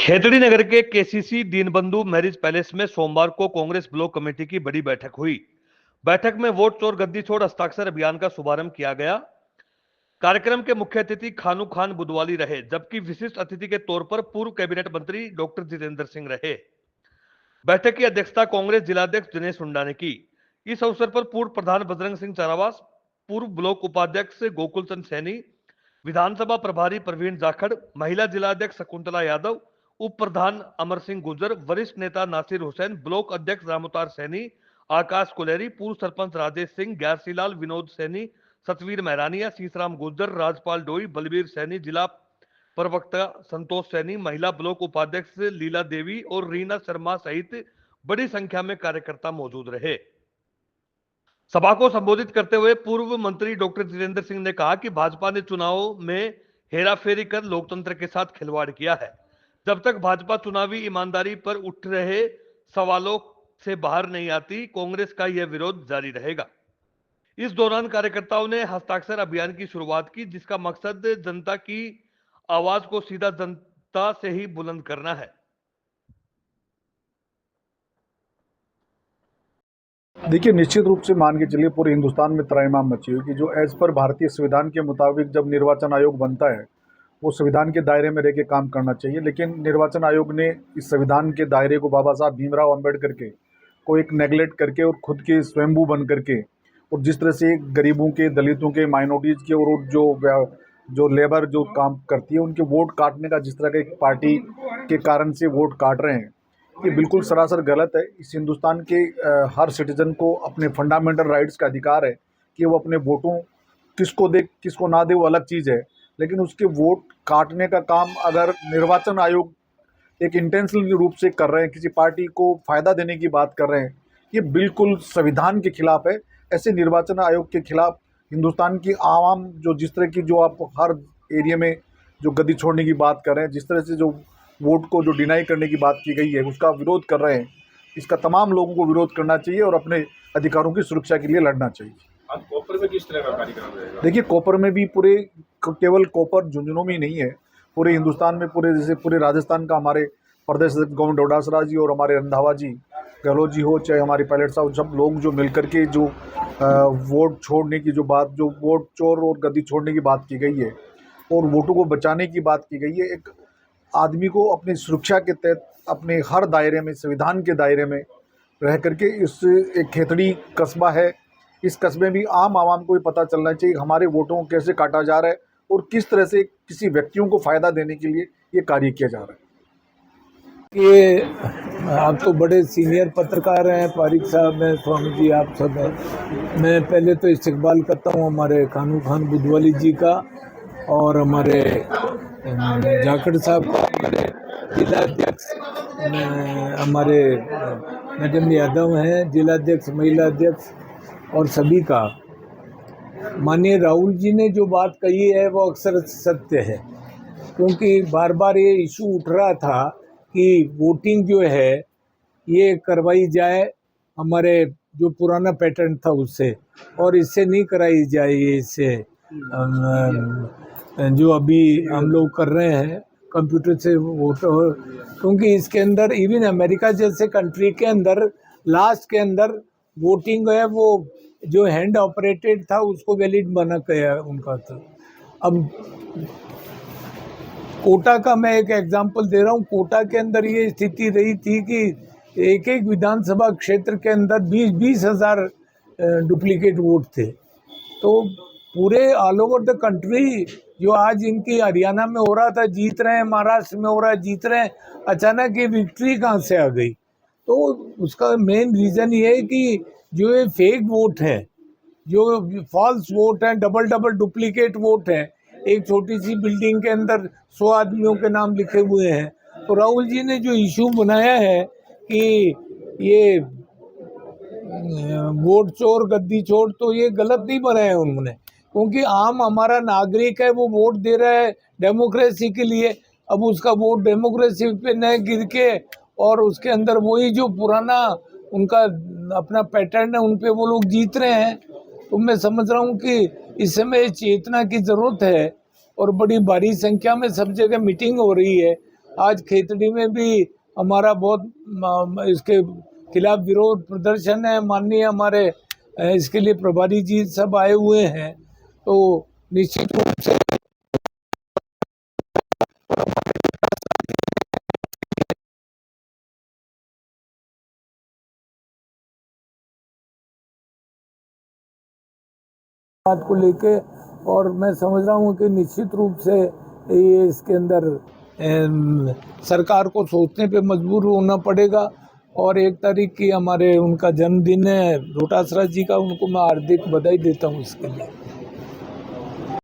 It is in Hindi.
खेतड़ी नगर के केसीसी दीनबंधु मैरिज पैलेस में सोमवार को कांग्रेस ब्लॉक कमेटी की बड़ी बैठक हुई। बैठक में वोट चोर गद्दी छोड़ हस्ताक्षर अभियान का शुभारंभ किया गया। कार्यक्रम के मुख्य अतिथि खानू खान बुधवाली रहे, जबकि विशिष्ट अतिथि के तौर पर पूर्व कैबिनेट मंत्री डॉक्टर जितेंद्र सिंह रहे। बैठक की अध्यक्षता कांग्रेस जिलाध्यक्ष दिनेश हुंडा ने की। इस अवसर पर पूर्व प्रधान बजरंग सिंह चारावास, पूर्व ब्लॉक उपाध्यक्ष गोकुल चंद सैनी, विधानसभा प्रभारी प्रवीण जाखड़, महिला जिलाध्यक्ष शकुंतला यादव, उप प्रधान अमर सिंह गुर्जर, वरिष्ठ नेता नासिर हुसैन, ब्लॉक अध्यक्ष रामोतार सैनी, आकाश कुलेरी, पूर्व सरपंच राजेश सिंह, ग्यारसीलाल, विनोद सैनी, सतवीर महरानिया, सीसराम गुर्जर, राजपाल डोई, बलबीर सैनी, जिला प्रवक्ता संतोष सैनी, महिला ब्लॉक उपाध्यक्ष लीला देवी और रीना शर्मा सहित बड़ी संख्या में कार्यकर्ता मौजूद रहे। सभा को संबोधित करते हुए पूर्व मंत्री डॉक्टर जितेंद्र सिंह ने कहा कि भाजपा ने चुनाव में हेराफेरी कर लोकतंत्र के साथ खिलवाड़ किया है। जब तक भाजपा चुनावी ईमानदारी पर उठ रहे सवालों से बाहर नहीं आती, कांग्रेस का यह विरोध जारी रहेगा। इस दौरान कार्यकर्ताओं ने हस्ताक्षर अभियान की शुरुआत की, जिसका मकसद जनता की आवाज को सीधा जनता से ही बुलंद करना है। देखिए, निश्चित रूप से मान के चलिए पूरे हिंदुस्तान में त्राहिमाम मची हुई कि जो एज पर भारतीय संविधान के मुताबिक जब निर्वाचन आयोग बनता है वो संविधान के दायरे में रह के काम करना चाहिए। लेकिन निर्वाचन आयोग ने इस संविधान के दायरे को बाबा साहब भीमराव अंबेडकर के को एक नेगलेक्ट करके और खुद के स्वयंभू बन करके और जिस तरह से गरीबों के, दलितों के, माइनॉरिटीज़ के और जो लेबर जो काम करती है उनके वोट काटने का जिस तरह का एक पार्टी के कारण से वोट काट रहे हैं, ये बिल्कुल सरासर गलत है। इस हिंदुस्तान के हर सिटीजन को अपने फंडामेंटल राइट्स का अधिकार है कि वो अपने वोटों किसको दे किसको ना दे, वो अलग चीज़ है। लेकिन उसके वोट काटने का काम अगर निर्वाचन आयोग एक इंटेंशनल रूप से कर रहे हैं, किसी पार्टी को फ़ायदा देने की बात कर रहे हैं, ये बिल्कुल संविधान के खिलाफ है। ऐसे निर्वाचन आयोग के खिलाफ हिंदुस्तान की आवाम जो जिस तरह की जो आप हर एरिया में जो गद्दी छोड़ने की बात कर रहे हैं, जिस तरह से जो वोट को जो डिनाई करने की बात की गई है उसका विरोध कर रहे हैं, इसका तमाम लोगों को विरोध करना चाहिए और अपने अधिकारों की सुरक्षा के लिए लड़ना चाहिए। आज कोपर में किस तरह का कार्यक्रम रहेगा? देखिए, कोपर में भी केवल कोपर झुंझुनू में ही नहीं है, पूरे हिंदुस्तान में जैसे पूरे राजस्थान का हमारे प्रदेश गवर्नर डोडासरा जी और हमारे रंधावा जी, गहलोत जी हो, चाहे हमारे पायलट साहब, सब लोग जो मिलकर के जो वोट छोड़ने की जो बात, जो वोट चोर और गद्दी छोड़ने की बात की गई है और वोटों को बचाने की बात की गई है, एक आदमी को अपनी सुरक्षा के तहत अपने हर दायरे में, संविधान के दायरे में रह करके इस एक खेतड़ी कस्बा है, इस कस्बे में आम आवाम को भी पता चलना चाहिए हमारे वोटों को कैसे काटा जा रहा है और किस तरह से किसी व्यक्तियों को फ़ायदा देने के लिए ये कार्य किया जा रहा है। ये आप तो बड़े सीनियर पत्रकार हैं, पारिक साहब हैं, स्वामी जी आप सब हैं। मैं पहले तो इस्तकबाल करता हूँ हमारे खानू खान बुधवाली जी का और हमारे जाखड़ साहब का, हमारे जिलाध्यक्ष हमारे मैडम यादव हैं, जिलाध्यक्ष, महिला अध्यक्ष और सभी का। माननीय राहुल जी ने जो बात कही है वो अक्सर सत्य है, क्योंकि बार बार ये इशू उठ रहा था कि वोटिंग जो है ये करवाई जाए हमारे जो पुराना पैटर्न था उससे, और इससे नहीं कराई जाए इससे जो अभी हम लोग कर रहे हैं कंप्यूटर से वोट। क्योंकि इसके अंदर इवन अमेरिका जैसे कंट्री के अंदर लास्ट के अंदर वोटिंग है वो जो हैंड ऑपरेटेड था उसको वैलिड बना गया उनका था। अब कोटा का मैं एक एग्जांपल दे रहा हूँ। कोटा के अंदर ये स्थिति रही थी कि एक एक विधानसभा क्षेत्र के अंदर 20-20 हज़ार डुप्लीकेट वोट थे। तो पूरे ऑल ओवर द कंट्री जो आज इनकी हरियाणा में हो रहा था जीत रहे हैं, महाराष्ट्र में हो रहा है जीत रहे हैं, अचानक ये विक्ट्री कहाँ से आ गई? तो उसका मेन रीज़न ये है कि जो ये फेक वोट है, जो फॉल्स वोट है, डबल डुप्लीकेट वोट है, एक छोटी सी बिल्डिंग के अंदर 100 आदमियों के नाम लिखे हुए हैं। तो राहुल जी ने जो इशू बनाया है कि ये वोट चोर गद्दी चोर, तो ये गलत नहीं बनाया उन्होंने, क्योंकि आम हमारा नागरिक है, वो वोट दे रहा है डेमोक्रेसी के लिए। अब उसका वोट डेमोक्रेसी पे न गिर के और उसके अंदर वही जो पुराना उनका अपना पैटर्न है उन पे वो लोग जीत रहे हैं। तो मैं समझ रहा हूँ कि इस समय चेतना की ज़रूरत है और बड़ी भारी संख्या में सब जगह मीटिंग हो रही है आज खेतड़ी में भी हमारा बहुत इसके खिलाफ विरोध प्रदर्शन है। माननीय हमारे इसके लिए प्रभारी जी सब आए हुए हैं, तो निश्चित रूप से बात को लेके, और मैं समझ रहा हूँ कि निश्चित रूप से ये इसके अंदर सरकार को सोचने पे मजबूर होना पड़ेगा। और 1 तारीख की हमारे उनका जन्मदिन है रोटासरा जी का, उनको मैं हार्दिक बधाई देता हूँ इसके लिए।